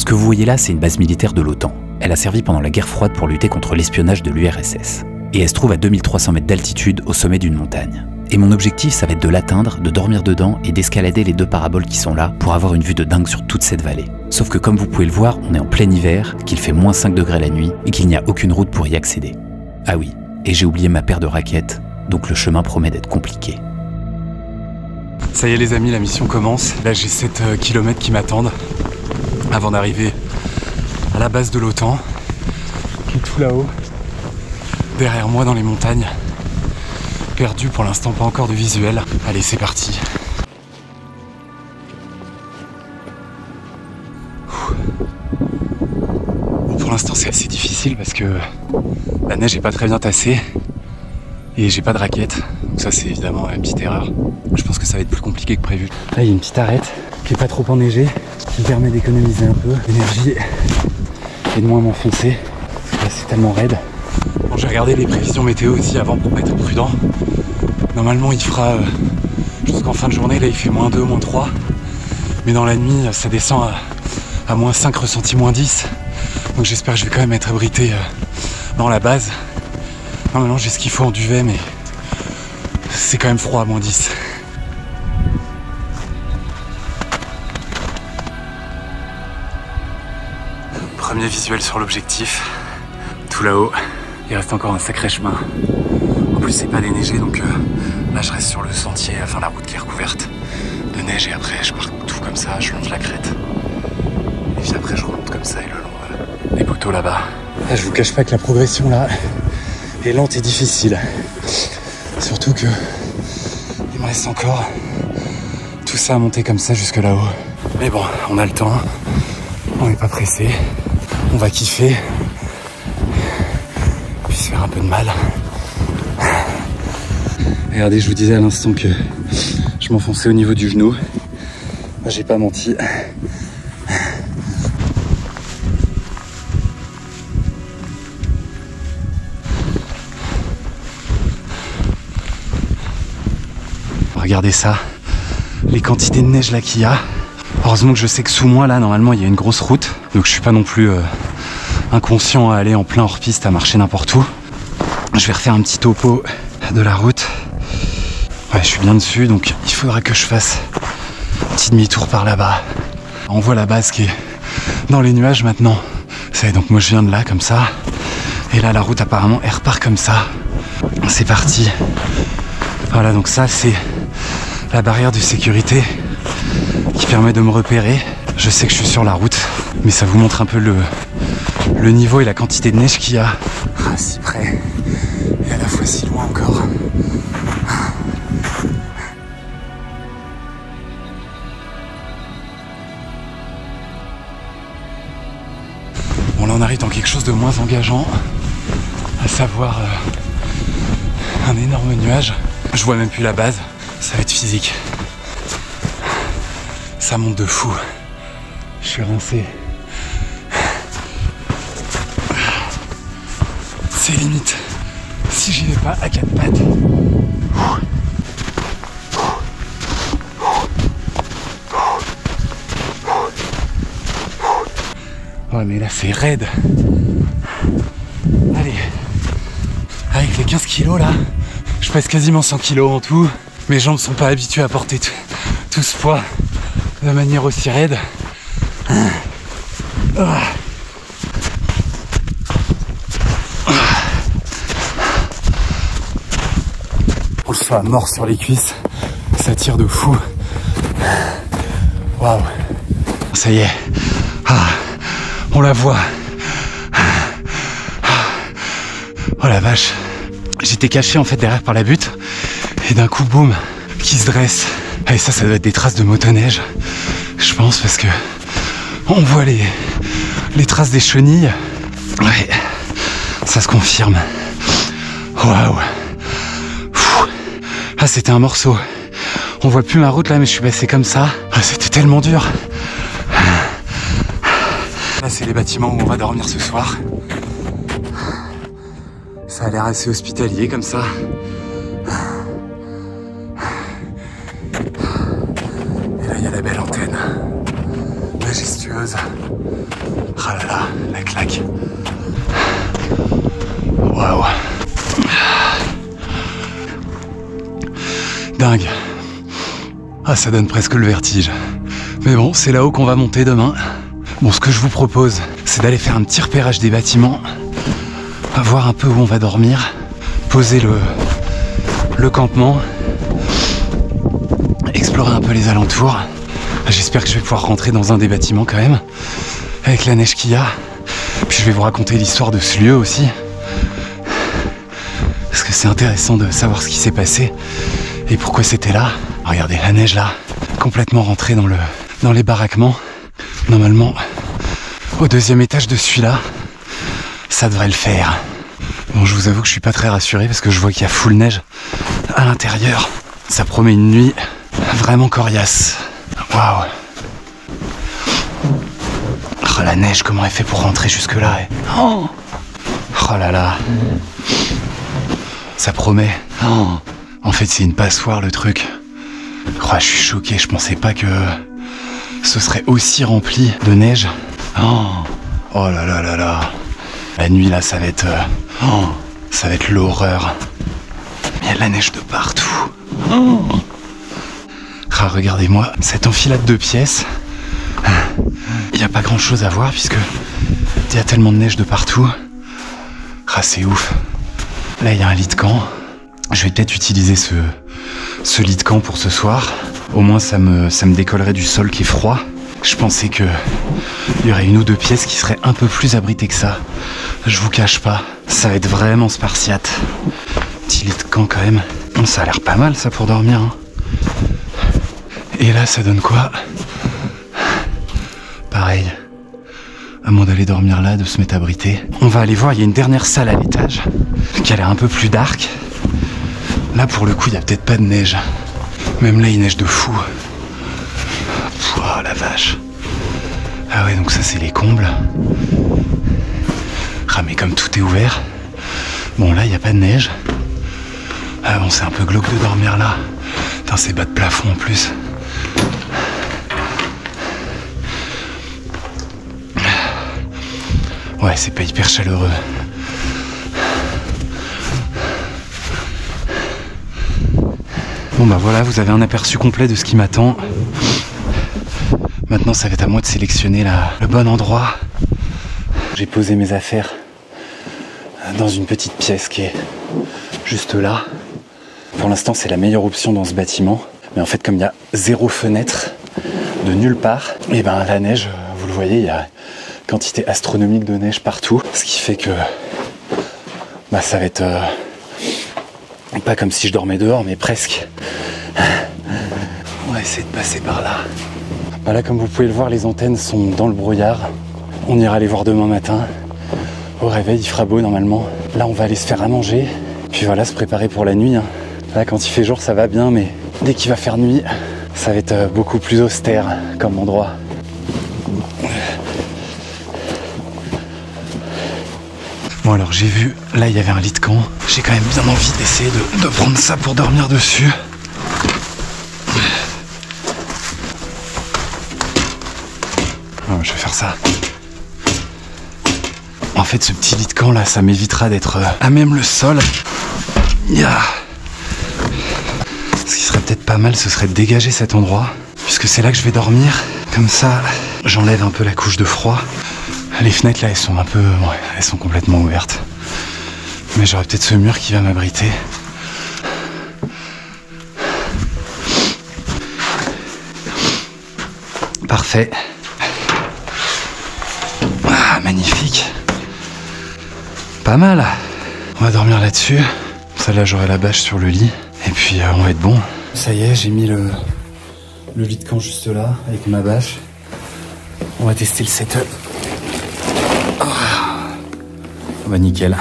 Ce que vous voyez là, c'est une base militaire de l'OTAN. Elle a servi pendant la guerre froide pour lutter contre l'espionnage de l'URSS. Et elle se trouve à 2300 mètres d'altitude au sommet d'une montagne. Et mon objectif, ça va être de l'atteindre, de dormir dedans et d'escalader les 2 paraboles qui sont là pour avoir une vue de dingue sur toute cette vallée. Sauf que comme vous pouvez le voir, on est en plein hiver, qu'il fait moins 5 degrés la nuit et qu'il n'y a aucune route pour y accéder. Ah oui, et j'ai oublié ma paire de raquettes, donc le chemin promet d'être compliqué. Ça y est les amis, la mission commence. Là j'ai 7 km qui m'attendent avant d'arriver à la base de l'OTAN, qui est tout là-haut, derrière moi dans les montagnes. Perdu pour l'instant, pas encore de visuel. Allez, c'est parti. Bon, pour l'instant c'est assez difficile parce que la neige est pas très bien tassée et j'ai pas de raquette. Donc ça c'est évidemment une petite erreur. Je pense que ça va être plus compliqué que prévu. Là il y a une petite arête qui est pas trop enneigée, qui me permet d'économiser un peu d'énergie et de moins m'enfoncer. Là c'est tellement raide. Bon, j'ai regardé les prévisions météo aussi avant pour être prudent. Normalement il fera jusqu'en fin de journée, là il fait -2, -3. Mais dans la nuit ça descend à -5 ressenti -10. Donc j'espère que je vais quand même être abrité dans la base. Normalement j'ai ce qu'il faut en duvet mais c'est quand même froid à -10. Premier visuel sur l'objectif, tout là-haut. Il reste encore un sacré chemin. En plus c'est pas déneigé donc là je reste sur le sentier, enfin la route qui est recouverte de neige et après je pars tout comme ça, je longe la crête. Et puis après je remonte comme ça et le long des poteaux là-bas. Là, je vous cache pas que la progression là est lente et difficile. Surtout que il me reste encore tout ça à monter comme ça jusque là-haut. Mais bon, on a le temps, on n'est pas pressé, on va kiffer. Puis se faire un peu de mal. Regardez, je vous disais à l'instant que je m'enfonçais au niveau du genou. J'ai pas menti. Regardez ça, les quantités de neige là qu'il y a. Heureusement que je sais que sous moi là, normalement, il y a une grosse route. Donc je suis pas non plus inconscient à aller en plein hors-piste, à marcher n'importe où. Je vais refaire un petit topo de la route. Ouais, je suis bien dessus, donc il faudra que je fasse un petit demi-tour par là-bas. On voit la base qui est dans les nuages maintenant. Ça y est, donc moi je viens de là, comme ça. Et là, la route apparemment, elle repart comme ça. C'est parti. Voilà, donc ça, c'est la barrière de sécurité qui permet de me repérer. Je sais que je suis sur la route, mais ça vous montre un peu le niveau et la quantité de neige qu'il y a. Ah, si près et à la fois si loin encore. Bon, là on arrive dans quelque chose de moins engageant, à savoir un énorme nuage. Je vois même plus la base, ça va être physique. Ça monte de fou. Je suis rincé. C'est limite. Si j'y vais pas à 4 pattes. Ouais mais là c'est raide. Allez. Avec les 15 kilos là, je pèse quasiment 100 kilos en tout. Mes jambes sont pas habituées à porter tout ce poids de manière aussi raide. On le sent à mort sur les cuisses, ça tire de fou. Waouh, ça y est, on la voit. Oh la vache, j'étais caché en fait derrière par la butte et d'un coup boum, qui se dresse. Et ça doit être des traces de motoneige, je pense, parce que on voit les traces des chenilles. Ouais, ça se confirme. Waouh. Ah, c'était un morceau. On voit plus ma route là, mais je suis passé comme ça. Ah, c'était tellement dur. Là, c'est les bâtiments où on va dormir ce soir. Ça a l'air assez hospitalier comme ça. Et là, il y a la belle antenne. Majestueux. claqueuse. Ah là là, la claque. Waouh. Dingue. Ah, ça donne presque le vertige. Mais bon, c'est là-haut qu'on va monter demain. Bon, ce que je vous propose, c'est d'aller faire un petit repérage des bâtiments, voir un peu où on va dormir, poser le campement, explorer un peu les alentours. J'espère que je vais pouvoir rentrer dans un des bâtiments quand même, avec la neige qu'il y a. Puis je vais vous raconter l'histoire de ce lieu aussi, parce que c'est intéressant de savoir ce qui s'est passé et pourquoi c'était là. Regardez la neige là, complètement rentrée dans les baraquements. Normalement, au deuxième étage de celui-là, ça devrait le faire. Bon, je vous avoue que je suis pas très rassuré parce que je vois qu'il y a full neige à l'intérieur. Ça promet une nuit vraiment coriace. Waouh. Oh, la neige, comment elle fait pour rentrer jusque là oh là là. Ça promet. Oh. En fait, c'est une passoire le truc. Oh, je suis choqué, je pensais pas que ce serait aussi rempli de neige. Oh là là là là. La nuit là, ça va être l'horreur. Il y a de la neige de partout. Ah, regardez-moi cette enfilade de pièces. Il n'y a pas grand chose à voir puisque il y a tellement de neige de partout. Ah, c'est ouf. Là, il y a un lit de camp. Je vais peut-être utiliser ce lit de camp pour ce soir. Au moins, ça me décollerait du sol qui est froid. Je pensais que il y aurait une ou deux pièces qui seraient un peu plus abritées que ça. Je vous cache pas. Ça va être vraiment spartiate. Petit lit de camp quand même. Ça a l'air pas mal ça pour dormir. Hein. Et là, ça donne quoi? Pareil. À moins d'aller dormir là, de se mettre abrité. On va aller voir, il y a une dernière salle à l'étage qui a l'air un peu plus dark. Là, pour le coup, il n'y a peut-être pas de neige. Même là, il neige de fou. Oh la vache. Ah ouais, donc ça, c'est les combles. Ah, mais comme tout est ouvert. Bon, là, il n'y a pas de neige. Ah bon, c'est un peu glauque de dormir là. Putain, c'est bas de plafond en plus. Ouais, c'est pas hyper chaleureux. Bon bah voilà, vous avez un aperçu complet de ce qui m'attend. Maintenant, ça va être à moi de sélectionner le bon endroit. J'ai posé mes affaires dans une petite pièce qui est juste là. Pour l'instant, c'est la meilleure option dans ce bâtiment. Mais en fait, comme il y a 0 fenêtre de nulle part, et ben la neige, vous le voyez, il y a quantité astronomique de neige partout. Ce qui fait que bah, ça va être pas comme si je dormais dehors, mais presque. On va essayer de passer par là. Bah là, comme vous pouvez le voir, les antennes sont dans le brouillard. On ira les voir demain matin. Au réveil, il fera beau normalement. Là, on va aller se faire à manger. Puis voilà, se préparer pour la nuit. Là, quand il fait jour, ça va bien, mais dès qu'il va faire nuit, ça va être beaucoup plus austère comme endroit. Bon alors j'ai vu, là il y avait un lit de camp. J'ai quand même bien envie d'essayer de prendre ça pour dormir dessus. Oh, je vais faire ça. En fait ce petit lit de camp là, ça m'évitera d'être à même le sol. Yeah. Ce qui serait peut-être pas mal, ce serait de dégager cet endroit. Puisque c'est là que je vais dormir. Comme ça, j'enlève un peu la couche de froid. Les fenêtres là, elles sont un peu... Ouais, elles sont complètement ouvertes. Mais j'aurai peut-être ce mur qui va m'abriter. Parfait. Ah, magnifique. Pas mal. On va dormir là-dessus. Ça là, j'aurai la bâche sur le lit. Et puis, on va être bon. Ça y est, j'ai mis le lit de camp juste là, avec ma bâche. On va tester le setup. Bah nickel.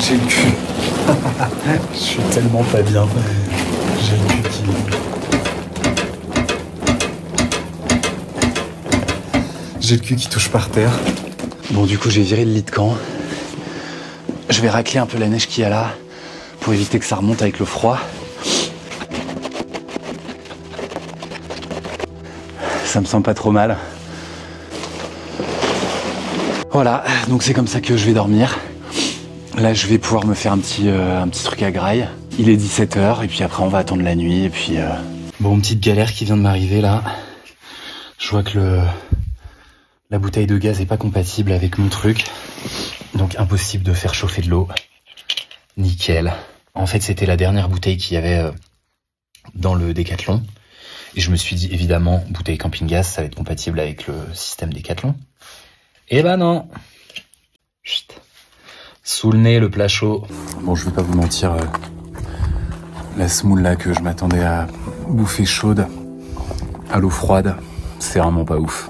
J'ai le cul. Je suis tellement pas bien. J'ai le cul qui... J'ai le cul qui touche par terre. Bon, du coup, j'ai viré le lit de camp. Je vais racler un peu la neige qu'il y a là pour éviter que ça remonte avec le froid. ça me semble pas trop mal. Voilà, donc c'est comme ça que je vais dormir. Là, je vais pouvoir me faire un petit truc à graille. Il est 17 h et puis après on va attendre la nuit et puis... Bon, petite galère qui vient de m'arriver là. Je vois que la bouteille de gaz est pas compatible avec mon truc. Donc impossible de faire chauffer de l'eau. Nickel. En fait, c'était la dernière bouteille qu'il y avait dans le Décathlon. Et je me suis dit, évidemment, bouteille camping-gaz, ça va être compatible avec le système Décathlon. Eh ben non. Chut. Sous le nez, le plat chaud. Bon, je vais pas vous mentir, la semoule là que je m'attendais à bouffer chaude à l'eau froide, c'est vraiment pas ouf.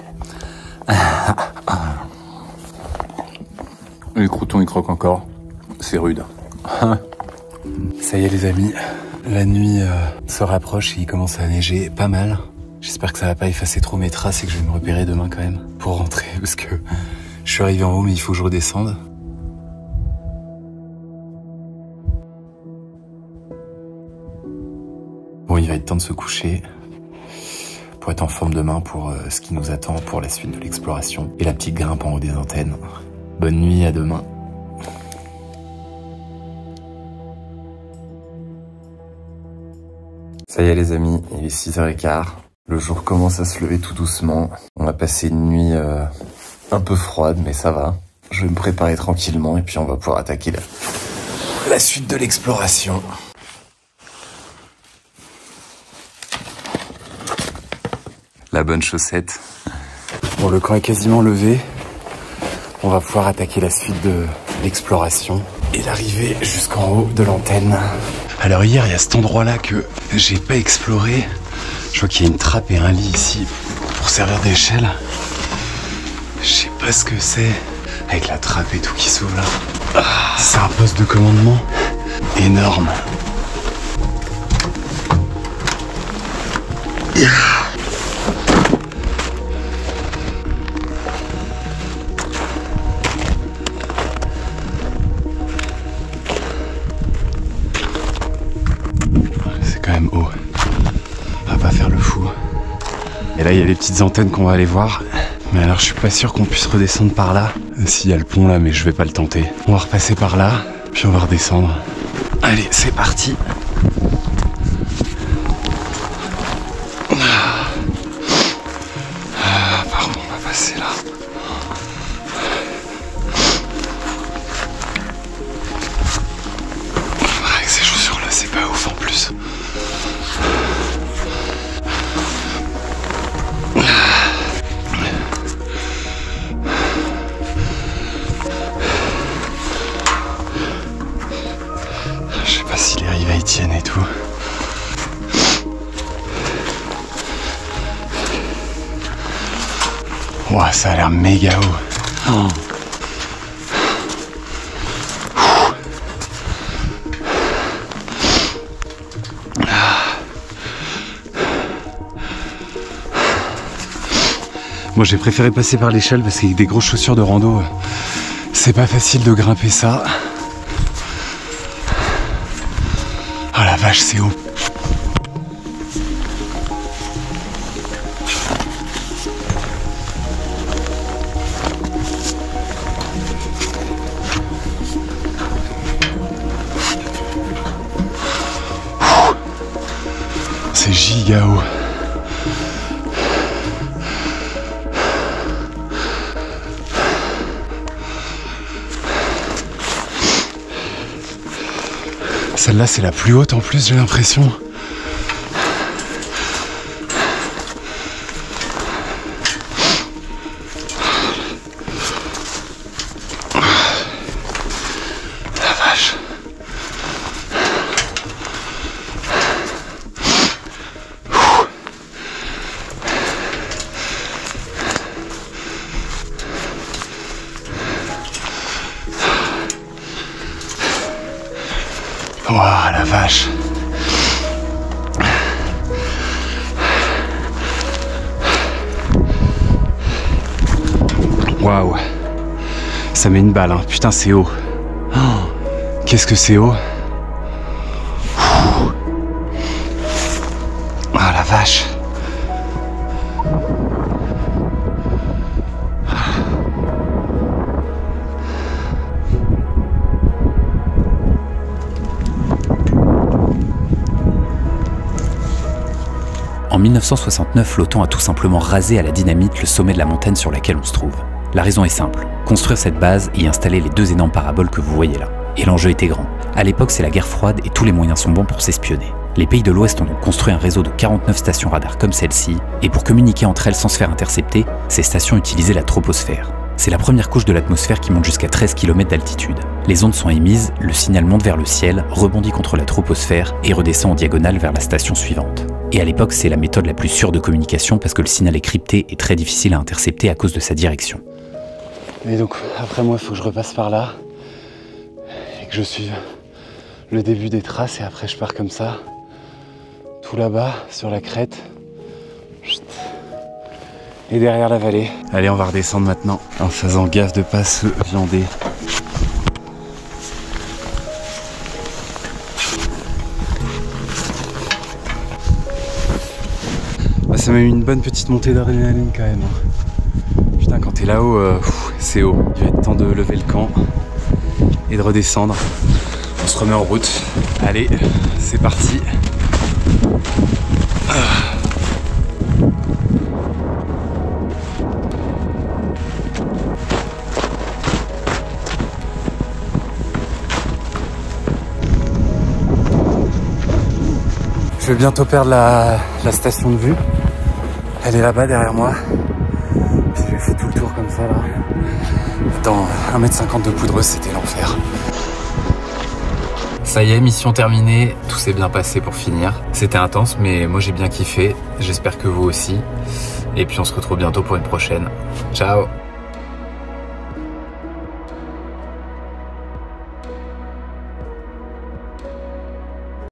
Les croutons ils croquent encore, c'est rude. Ça y est les amis, la nuit se rapproche et il commence à neiger pas mal. J'espère que ça va pas effacer trop mes traces et que je vais me repérer demain quand même pour rentrer parce que je suis arrivé en haut mais il faut que je redescende. Bon, il va être temps de se coucher pour être en forme demain pour ce qui nous attend pour la suite de l'exploration et la petite grimpe en haut des antennes. Bonne nuit, à demain. Ça y est les amis, il est 6 h 15. Le jour commence à se lever tout doucement. On a passé une nuit un peu froide, mais ça va. Je vais me préparer tranquillement et puis on va pouvoir attaquer la suite de l'exploration. La bonne chaussette. Bon, le camp est quasiment levé. On va pouvoir attaquer la suite de l'exploration et l'arrivée jusqu'en haut de l'antenne. Alors hier, il y a cet endroit-là que j'ai pas exploré. Je vois qu'il y a une trappe et un lit ici pour servir d'échelle. Je sais pas ce que c'est. Avec la trappe et tout qui s'ouvre là. Ah, c'est un poste de commandement énorme. Et là, il y a les petites antennes qu'on va aller voir. Mais alors, je suis pas sûr qu'on puisse redescendre par là. Si, il y a le pont là, mais je vais pas le tenter. On va repasser par là, puis on va redescendre. Allez, c'est parti. Par contre, on va passer là. Avec ces chaussures là, c'est pas ouf en plus. Et tout. Ouah, ça a l'air méga haut. Oh. Moi j'ai préféré passer par l'échelle parce qu'avec des grosses chaussures de rando, c'est pas facile de grimper ça. Oh la vache, c'est haut. C'est giga haut. Celle-là, c'est la plus haute en plus, j'ai l'impression. La vache. Ouah, la vache. Waouh. Ça met une balle, hein. Putain, c'est haut. Oh, qu'est-ce que c'est haut. Ah, la vache. En 1969, l'OTAN a tout simplement rasé à la dynamite le sommet de la montagne sur laquelle on se trouve. La raison est simple, construire cette base et installer les 2 énormes paraboles que vous voyez là. Et l'enjeu était grand. À l'époque, c'est la guerre froide et tous les moyens sont bons pour s'espionner. Les pays de l'Ouest ont donc construit un réseau de 49 stations radar comme celle-ci, et pour communiquer entre elles sans se faire intercepter, ces stations utilisaient la troposphère. C'est la première couche de l'atmosphère qui monte jusqu'à 13 km d'altitude. Les ondes sont émises, le signal monte vers le ciel, rebondit contre la troposphère et redescend en diagonale vers la station suivante. Et à l'époque, c'est la méthode la plus sûre de communication parce que le signal est crypté et très difficile à intercepter à cause de sa direction. Et donc après moi, il faut que je repasse par là et que je suive le début des traces et après je pars comme ça, tout là-bas sur la crête. Et derrière la vallée. Allez, on va redescendre maintenant en faisant gaffe de pas se viander. Bah, ça m'a eu une bonne petite montée d'adrénaline quand même. Putain, quand t'es là-haut, c'est haut. Il va être temps de lever le camp et de redescendre. On se remet en route. Allez, c'est parti. Je vais bientôt perdre la station de vue. Elle est là-bas derrière moi. Puis j'ai fait tout le tour comme ça là. Dans 1,50 m de poudreuse, c'était l'enfer. Ça y est, mission terminée. Tout s'est bien passé pour finir. C'était intense, mais moi j'ai bien kiffé. J'espère que vous aussi. Et puis on se retrouve bientôt pour une prochaine. Ciao!